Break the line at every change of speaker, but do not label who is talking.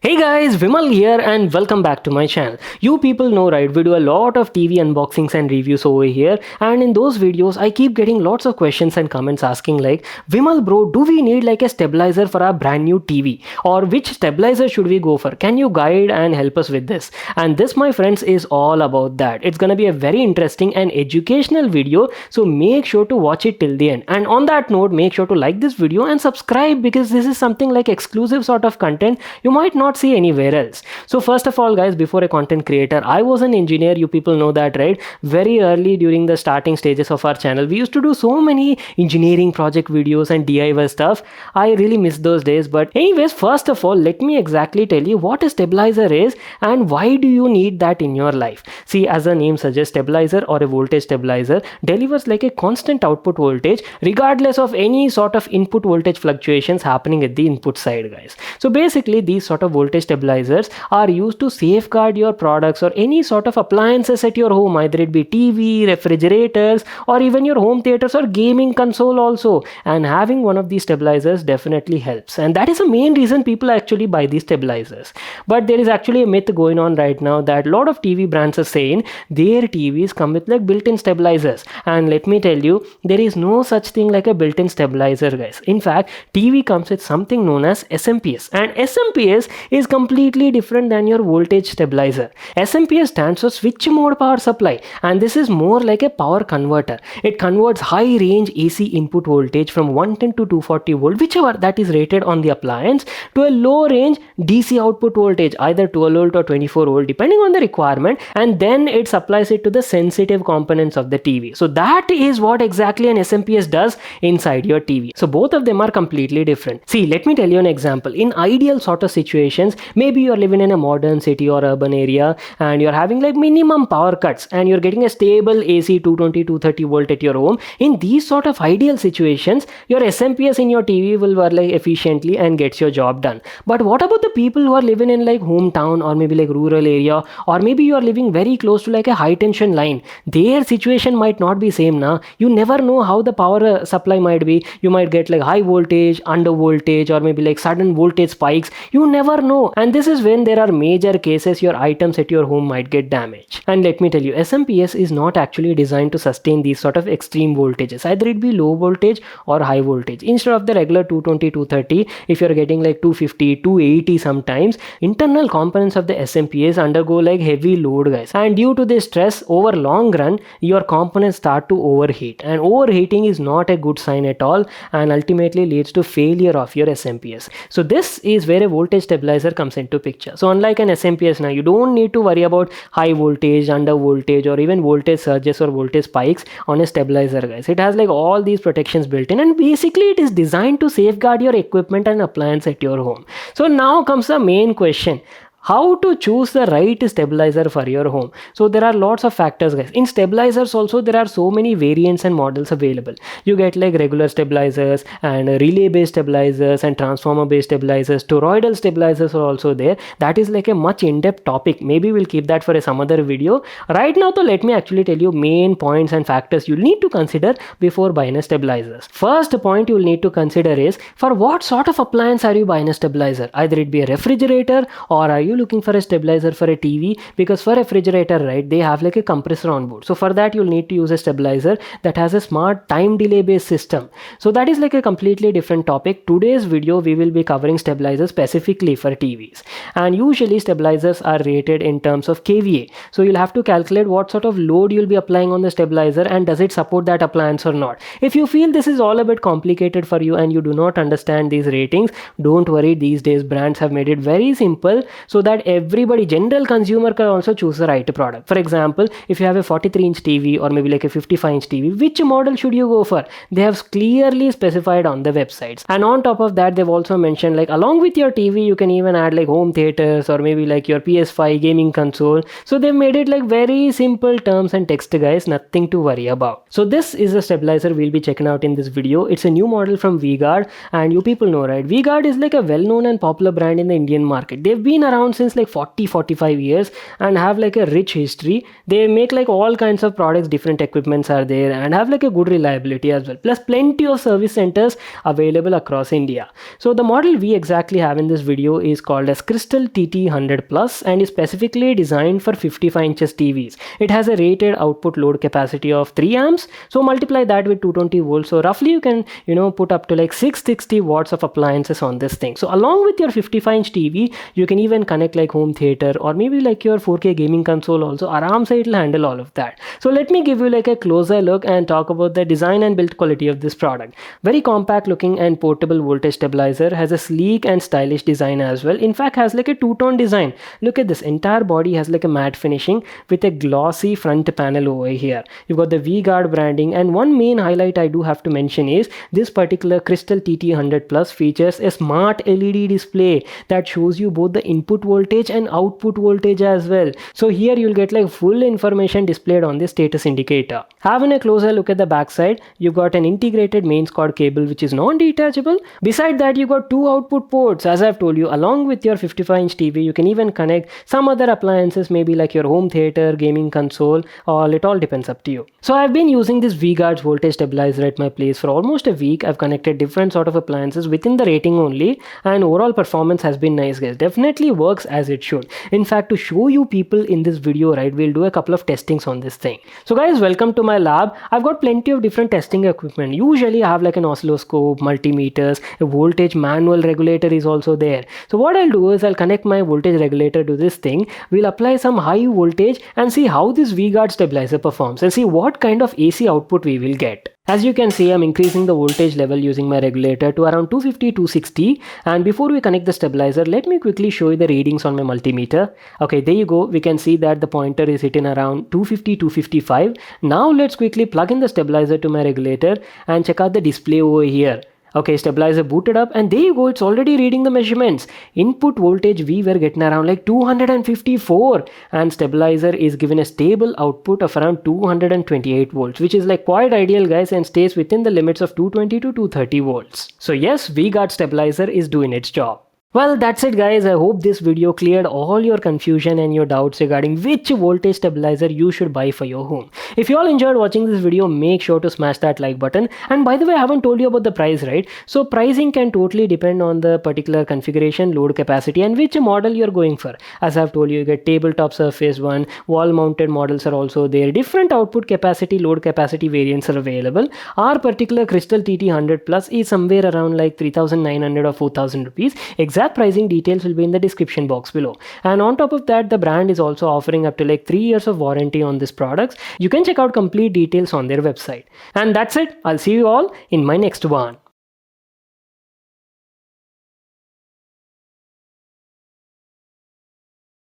Hey guys, Vimal here and welcome back to my channel. You people know, right, we do a lot of TV unboxings and reviews over here, and in those videos I keep getting lots of questions and comments asking like, Vimal bro, do we need like a stabilizer for our brand new TV, or which stabilizer should we go for? Can you guide and help us with this? And this, my friends, is all about that. It's gonna be a very interesting and educational video, so make sure to watch it till the end. And on that note, make sure to like this video and subscribe, because this is something like exclusive sort of content you might not see anywhere else. So first of all guys, before a content creator, I was an engineer. You people know that, right? Very early during the starting stages of our channel, we used to do so many engineering project videos and DIY stuff. I really miss those days. But anyways, first of all, let me exactly tell you what a stabilizer is and why do you need that in your life. See, as the name suggests, stabilizer or a voltage stabilizer delivers like a constant output voltage regardless of any sort of input voltage fluctuations happening at the input side, guys. So basically, these sort of voltage stabilizers are used to safeguard your products or any sort of appliances at your home, either it be TV, refrigerators, or even your home theaters or gaming console also. And having one of these stabilizers definitely helps, and that is the main reason people actually buy these stabilizers. But there is actually a myth going on right now that a lot of TV brands are saying their TVs come with like built-in stabilizers, and let me tell you, there is no such thing like a built-in stabilizer, guys. In fact, TV comes with something known as SMPS, and SMPS is completely different than your voltage stabilizer. SMPS stands for switch mode power supply, and this is more like a power converter. It converts high range AC input voltage from 110 to 240 volt, whichever that is rated on the appliance, to a low range DC output voltage, either 12 volt or 24 volt depending on the requirement, and then it supplies it to the sensitive components of the TV. So that is what exactly an SMPS does inside your TV. So both of them are completely different. See, let me tell you an example. In ideal sort of situations, maybe you're living in a modern city or urban area and you're having like minimum power cuts and you're getting a stable AC 220 230 volt at your home. In these sort of ideal situations, your SMPS in your TV will work like efficiently and gets your job done. But what about the people who are living in like hometown or maybe like rural area, or maybe you are living very close to like a high tension line? Their situation might not be same now. You never know how the power supply might be. You might get like high voltage, under voltage, or maybe like sudden voltage spikes. You never know, and this is when there are major cases your items at your home might get damaged. And let me tell you, SMPS is not actually designed to sustain these sort of extreme voltages, either it be low voltage or high voltage. Instead of the regular 220 230, if you're getting like 250 280, sometimes internal components of the SMPS undergo like heavy load, guys, and due to this stress over long run, your components start to overheat, and overheating is not a good sign at all and ultimately leads to failure of your SMPS. So this is where a voltage stabilizer comes into picture. So unlike an SMPS, now you don't need to worry about high voltage, under voltage, or even voltage surges or voltage spikes on a stabilizer, guys. It has like all these protections built in, and basically it is designed to safeguard your equipment and appliance at your home. So now comes the main question: how to choose the right stabilizer for your home. So there are lots of factors, guys. In stabilizers also, there are so many variants and models available. You get like regular stabilizers and relay based stabilizers and transformer based stabilizers. Toroidal stabilizers are also there. That is like a much in-depth topic. Maybe we'll keep that for some other video. Right now though, let me actually tell you main points and factors you'll need to consider before buying a stabilizer. First point you'll need to consider is, for what sort of appliance are you buying a stabilizer? Either it be a refrigerator, or are you looking for a stabilizer for a TV? Because for refrigerator, right, they have like a compressor on board. So for that, you'll need to use a stabilizer that has a smart time delay based system. So that is like a completely different topic. Today's video, we will be covering stabilizers specifically for TVs. And usually stabilizers are rated in terms of kVA. So you'll have to calculate what sort of load you'll be applying on the stabilizer and does it support that appliance or not. If you feel this is all a bit complicated for you and you do not understand these ratings, don't worry. These days brands have made it very simple so that everybody, general consumer, can also choose the right product. For example, if you have a 43-inch TV or maybe like a 55-inch TV, which model should you go for? They have clearly specified on the websites. And on top of that, they've also mentioned like along with your TV, you can even add like home theaters or maybe like your PS5 gaming console. So they've made it like very simple terms and text, guys, nothing to worry about. So this is a stabilizer we'll be checking out in this video. It's a new model from V-Guard, and you people know, right? V-Guard is like a well-known and popular brand in the Indian market. They've been around around since like 40-45 years and have like a rich history. They make like all kinds of products, different equipments are there, and have like a good reliability as well, plus plenty of service centers available across India. So the model we exactly have in this video is called as Crystal TT100 Plus and is specifically designed for 55 inches TVs. It has a rated output load capacity of 3 amps, so multiply that with 220 volts, so roughly you can put up to like 660 watts of appliances on this thing. So along with your 55-inch TV, you can even connect like home theater or maybe like your 4K gaming console also. Aram se it'll handle all of that. So let me give you like a closer look and talk about the design and build quality of this product. Very compact looking and portable voltage stabilizer, has a sleek and stylish design as well. In fact, has like a two-tone design. Look at this, entire body has like a matte finishing with a glossy front panel over here. You've got the V-Guard branding, and one main highlight I do have to mention is this particular Crystal TT100 Plus features a smart LED display that shows you both the input voltage and output voltage as well. So here you'll get like full information displayed on the status indicator. Having a closer look at the backside, you've got an integrated mains cord cable which is non-detachable. Beside that, you got two output ports. As I've told you, along with your 55-inch TV, you can even connect some other appliances, maybe like your home theater, gaming console, or it all depends up to you. So I've been using this V-Guard's voltage stabilizer at my place for almost a week. I've connected different sort of appliances within the rating only, and overall performance has been nice, guys. Definitely works as it should. In fact, to show you people in this video, right, we'll do a couple of testings on this thing. So guys, welcome to my lab. I've got plenty of different testing equipment. Usually I have like an oscilloscope, multimeters, a voltage manual regulator is also there. So what I'll do is I'll connect my voltage regulator to this thing. We'll apply some high voltage and see how this V-Guard stabilizer performs and see what kind of AC output we will get. As you can see, I'm increasing the voltage level using my regulator to around 250-260, and before we connect the stabilizer, let me quickly show you the readings on my multimeter. Okay, there you go. We can see that the pointer is hitting around 250-255. Now let's quickly plug in the stabilizer to my regulator and check out the display over here. Okay, stabilizer booted up, and there you go, it's already reading the measurements. Input voltage we were getting around like 254, and stabilizer is given a stable output of around 228 volts, which is like quite ideal, guys, and stays within the limits of 220 to 230 volts. So yes, V-Guard stabilizer is doing its job. Well, that's it, guys. I hope this video cleared all your confusion and your doubts regarding which voltage stabilizer you should buy for your home. If you all enjoyed watching this video, make sure to smash that like button. And by the way, I haven't told you about the price, right? So pricing can totally depend on the particular configuration, load capacity, and which model you're going for. As I've told you, you get tabletop surface one, wall mounted models are also there. Different output capacity, load capacity variants are available. Our particular Crystal TT100 Plus is somewhere around like 3,900 or 4,000 rupees. Exact pricing details will be in the description box below. And on top of that, the brand is also offering up to like 3 years of warranty on these products. You can check out complete details on their website. And that's it. I'll see you all in my next one.